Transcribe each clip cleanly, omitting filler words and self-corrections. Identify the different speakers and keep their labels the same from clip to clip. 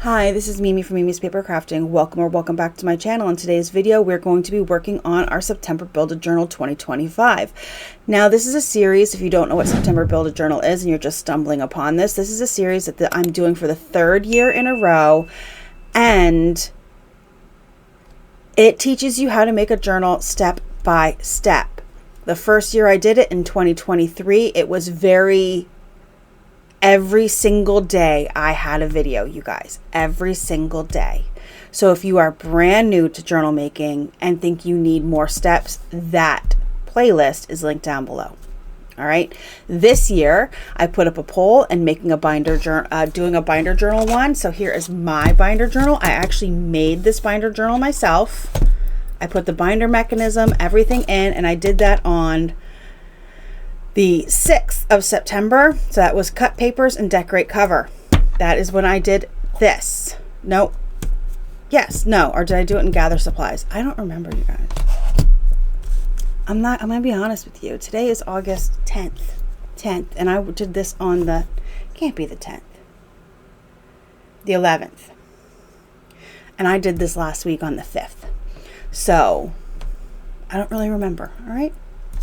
Speaker 1: Hi, this is Mimi from Mimi's Paper Crafting. Welcome back to my channel. In today's video, we're going to be working on our September Build a Journal 2025. Now, this is a series. If you don't know what September Build a Journal is and you're just stumbling upon this is a series that I'm doing for the third year in a row, and it teaches you how to make a journal step by step. The first year I did it in 2023, it was every single day I had a video, you guys, every single day. So if you are brand new to journal making and think you need more steps, that playlist is linked down below. All right. This year I put up a poll and doing a binder journal one. So here is my binder journal. I actually made this binder journal myself. I put the binder mechanism, everything in, and I did that on the 6th of September. So that was cut papers and decorate cover. That is when I did this. Or did I do it in gather supplies? I don't remember, you guys. I'm gonna be honest with you. Today is August 10th, and I did this on can't be the 10th, the 11th. And I did this last week on the 5th. So I don't really remember, all right?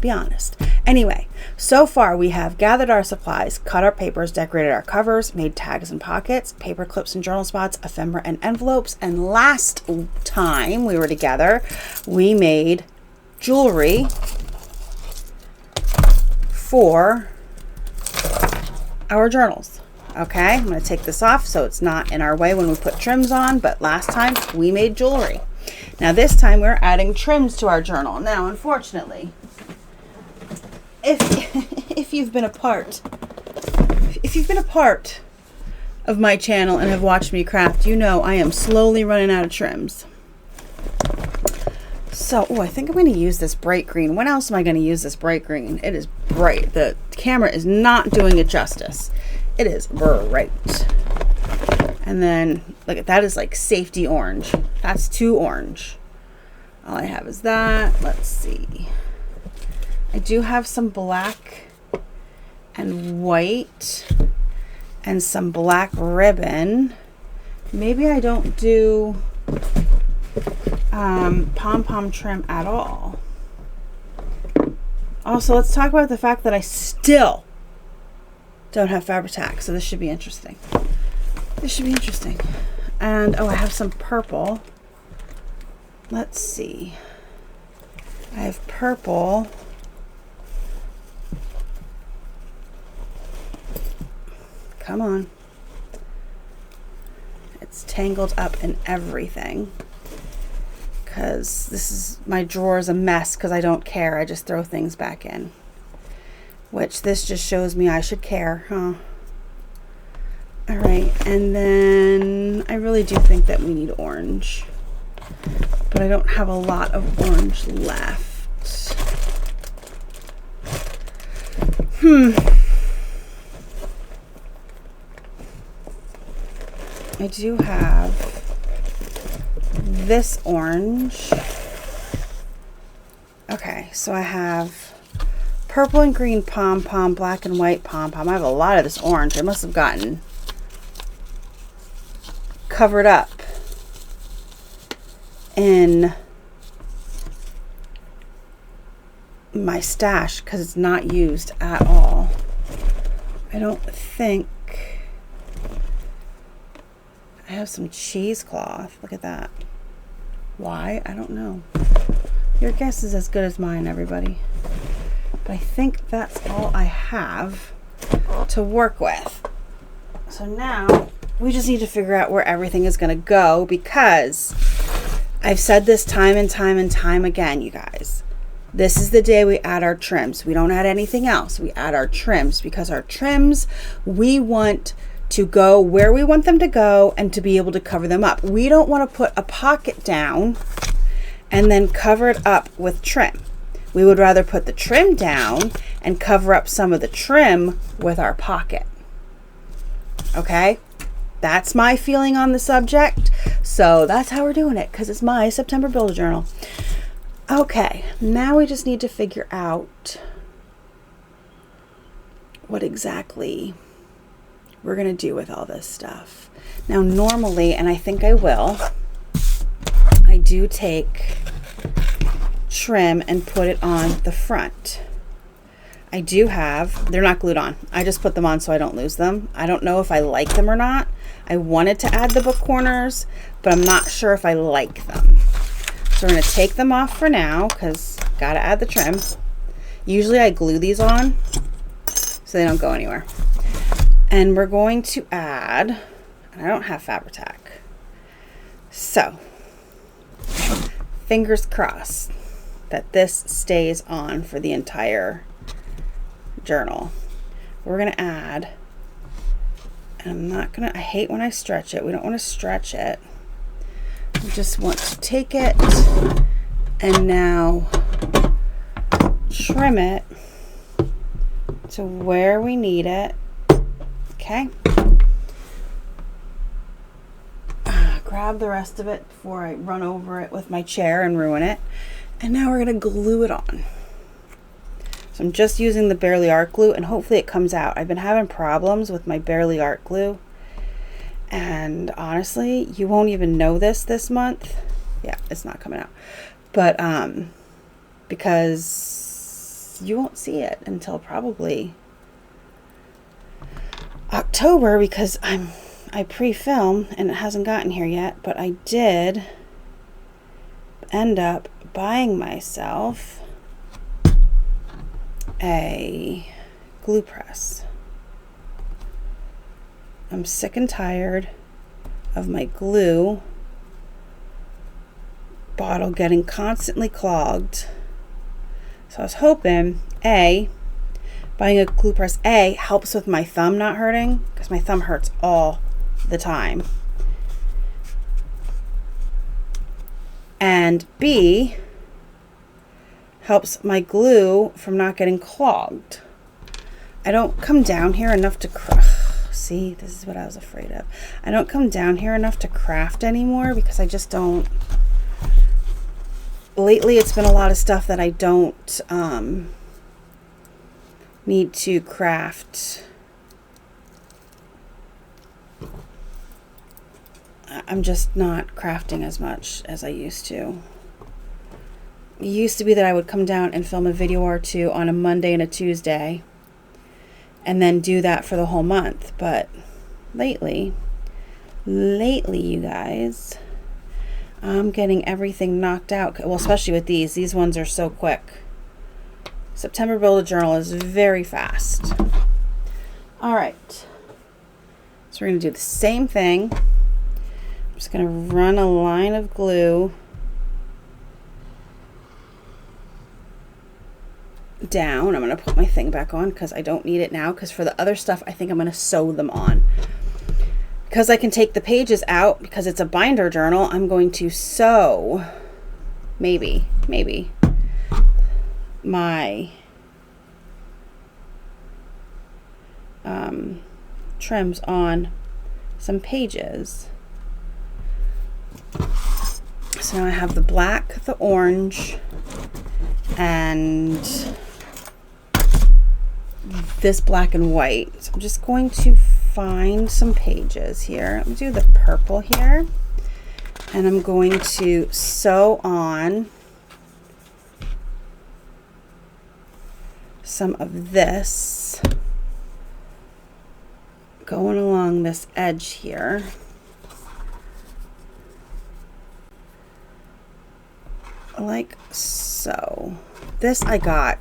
Speaker 1: Be honest. Anyway, so far we have gathered our supplies, cut our papers, decorated our covers, made tags and pockets, paper clips and journal spots, ephemera and envelopes, and last time we were together, we made jewelry for our journals. Okay, I'm going to take this off so it's not in our way when we put trims on, but last time we made jewelry. Now this time we're adding trims to our journal. Now, unfortunately, if you've been a part of my channel and have watched me craft, you know I am slowly running out of trims. So, I think I'm going to use this bright green. When else am I going to use this bright green? It is bright. The camera is not doing it justice. It is bright. And then, look at that, is like safety orange. That's too orange. All I have is that. Let's see. I do have some black and white and some black ribbon. Maybe I don't do pom-pom trim at all. Also, let's talk about the fact that I still don't have fabric tack, so this should be interesting. And I have some purple. Let's see. I have purple. Come on. It's tangled up in everything because my drawer is a mess because I don't care. I just throw things back in, which this just shows me I should care, huh? All right, and then I really do think that we need orange, but I don't have a lot of orange left. I do have this orange. Okay, so I have purple and green pom-pom, black and white pom-pom. I have a lot of this orange. I must have gotten covered up in my stash because it's not used at all. I don't think. I have some cheesecloth. Look at that. Why? I don't know. Your guess is as good as mine, everybody. But I think that's all I have to work with. So now we just need to figure out where everything is going to go, because I've said this time and time again, you guys. This is the day we add our trims. We don't add anything else. We add our trims because our trims, we want to go where we want them to go and to be able to cover them up. We don't want to put a pocket down and then cover it up with trim. We would rather put the trim down and cover up some of the trim with our pocket. Okay? That's my feeling on the subject. So that's how we're doing it, because it's my September Build a Journal. Okay, now we just need to figure out what exactly we're going to do with all this stuff. Now normally, and I think I will, I do take trim and put it on the front. I do have, they're not glued on. I just put them on so I don't lose them. I don't know if I like them or not. I wanted to add the book corners, but I'm not sure if I like them. So we're going to take them off for now because got to add the trim. Usually I glue these on so they don't go anywhere. And we're going to add, and I don't have Fabri-Tac. So, fingers crossed that this stays on for the entire journal. We're going to add, and I'm not going to, I hate when I stretch it. We don't want to stretch it. We just want to take it and now trim it to where we need it. Okay. Grab the rest of it before I run over it with my chair and ruin it. And now we're going to glue it on. So I'm just using the Barely Art glue and hopefully it comes out. I've been having problems with my Barely Art glue. And honestly, you won't even know this month. Yeah, it's not coming out. But because you won't see it until probably October because I pre-film and it hasn't gotten here yet, but I did end up buying myself a glue press. I'm sick and tired of my glue bottle getting constantly clogged. So I was hoping buying a glue press helps with my thumb not hurting because my thumb hurts all the time, and B helps my glue from not getting clogged. I don't come down here enough to see, this is what I was afraid of. I don't come down here enough to craft anymore because I just don't. Lately it's been a lot of stuff that I don't need to craft. I'm just not crafting as much as I used to. It used to be that I would come down and film a video or two on a Monday and a Tuesday and then do that for the whole month. But lately you guys, I'm getting everything knocked out. Well, especially with these. These ones are so quick. September Build a Journal is very fast. All right. So we're going to do the same thing. I'm just going to run a line of glue down. I'm going to put my thing back on because I don't need it now, because for the other stuff I think I'm going to sew them on. Because I can take the pages out because it's a binder journal, I'm going to sew maybe my trims on some pages. So now I have the black, the orange, and this black and white. So I'm just going to find some pages here. Let me do the purple here, and I'm going to sew on some of this going along this edge here. Like so. This I got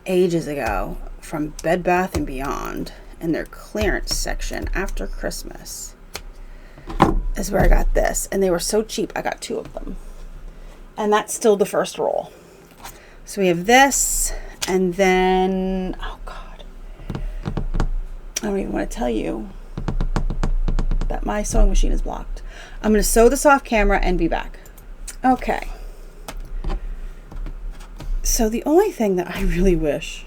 Speaker 1: ages ago from Bed Bath & Beyond in their clearance section after Christmas is where I got this, and they were so cheap. I got 2 of them, and that's still the first roll. So we have this, and then oh god, I don't even want to tell you that my sewing machine is blocked. I'm going to sew this off camera and be back. Okay, so the only thing that I really wish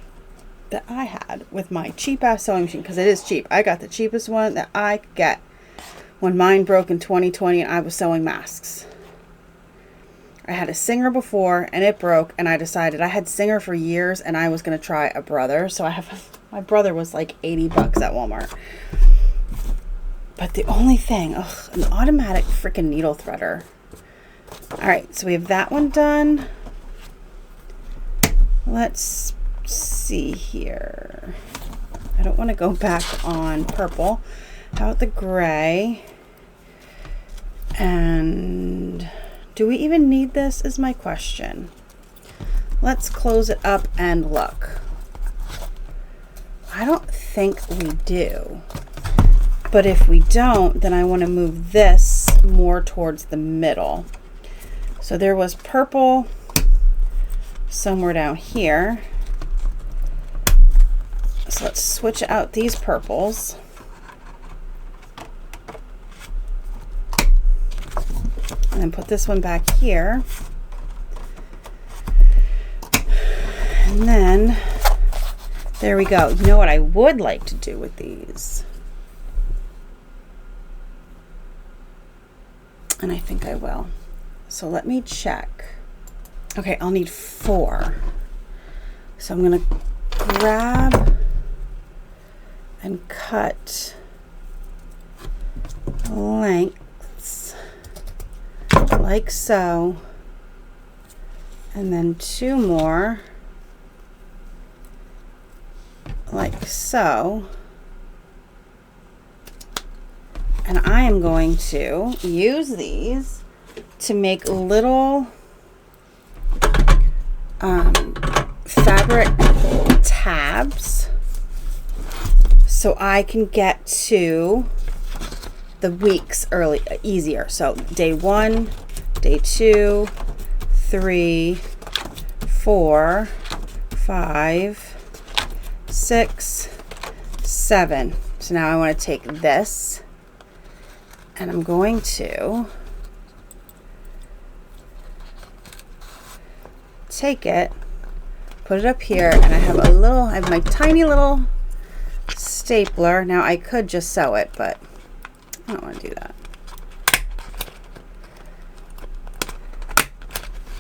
Speaker 1: that I had with my cheap ass sewing machine, because it is cheap, I got the cheapest one that I could get when mine broke in 2020 and I was sewing masks. I had a Singer before and it broke, and I decided I had Singer for years and I was going to try a Brother. So I have, my Brother was like $80 at Walmart. But the only thing, ugh, an automatic freaking needle threader. All right, so we have that one done. Let's see here. I don't want to go back on purple. How about the gray? And do we even need this is my question. Let's close it up and look. I don't think we do. But if we don't, then I want to move this more towards the middle. So there was purple somewhere down here. So let's switch out these purples. And then put this one back here. And then, there we go. You know what I would like to do with these? And I think I will. So let me check. Okay, I'll need 4. So I'm gonna grab and cut lengths like so, and then 2 more like so. And I am going to use these to make little fabric tabs so I can get to the weeks easier. So day 1, day 2, 3, 4, 5, 6, 7. So now I want to take this and I'm going to take it, put it up here, and I have my tiny little stapler. Now I could just sew it, but I don't want to do that.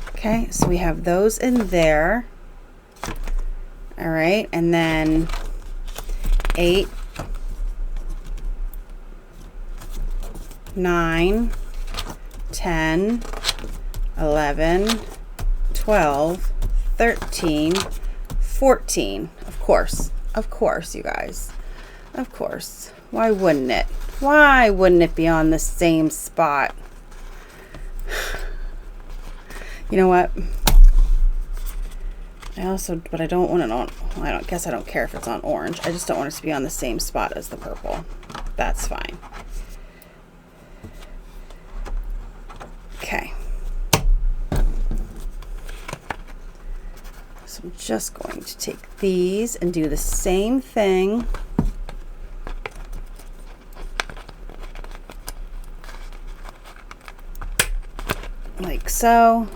Speaker 1: Okay, so we have those in there. All right, and then 8, 9, 10, 11, 12, 13, 14. Of course, you guys. Of course. Why wouldn't it? Why wouldn't it be on the same spot? You know what? But I don't want it on, I don't care if it's on orange. I just don't want it to be on the same spot as the purple. That's fine. Okay. So I'm just going to take these and do the same thing. Like so.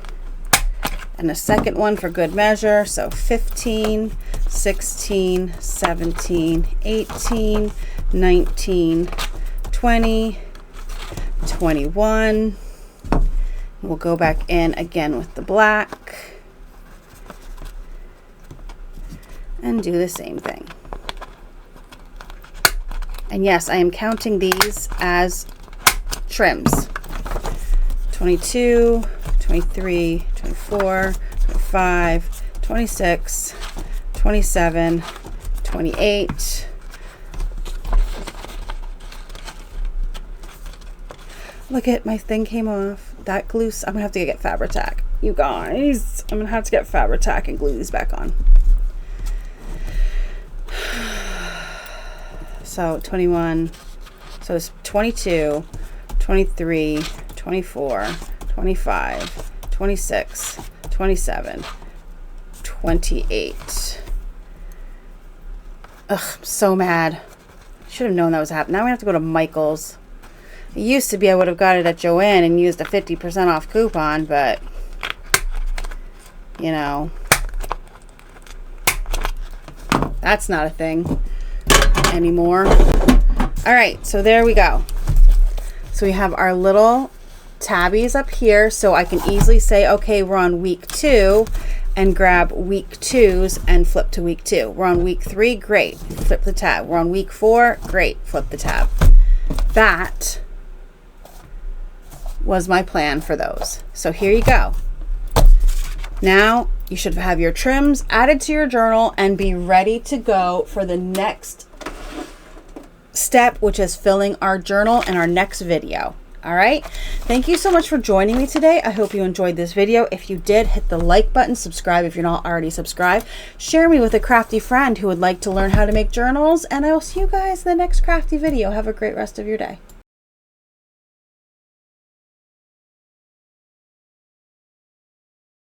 Speaker 1: And a second one for good measure. So 15, 16, 17, 18, 19, 20, 21. We'll go back in again with the black and do the same thing. And yes, I am counting these as trims. 22, 23, 24, 25, 26, 27, 28. Look at my thing came off. That glue, I'm gonna have to get Fabri-Tac. You guys, I'm gonna have to get Fabri-Tac and glue these back on. So 21, so it's 22, 23, 24, 25, 26, 27, 28. Ugh, I'm so mad. Should have known that was happening. Now we have to go to Michael's. It used to be I would have got it at Joann and used a 50% off coupon, but you know, that's not a thing anymore. All right, so there we go. So we have our little tabbies up here, so I can easily say, okay, we're on week 2 and grab week 2s and flip to week 2. We're on week 3, great, flip the tab. We're on week 4, great, flip the tab. that was my plan for those. So here you go. Now you should have your trims added to your journal and be ready to go for the next step, which is filling our journal in our next video. All right. Thank you so much for joining me today. I hope you enjoyed this video. If you did, hit the like button, subscribe if you're not already subscribed, share me with a crafty friend who would like to learn how to make journals, and I will see you guys in the next crafty video. Have a great rest of your day.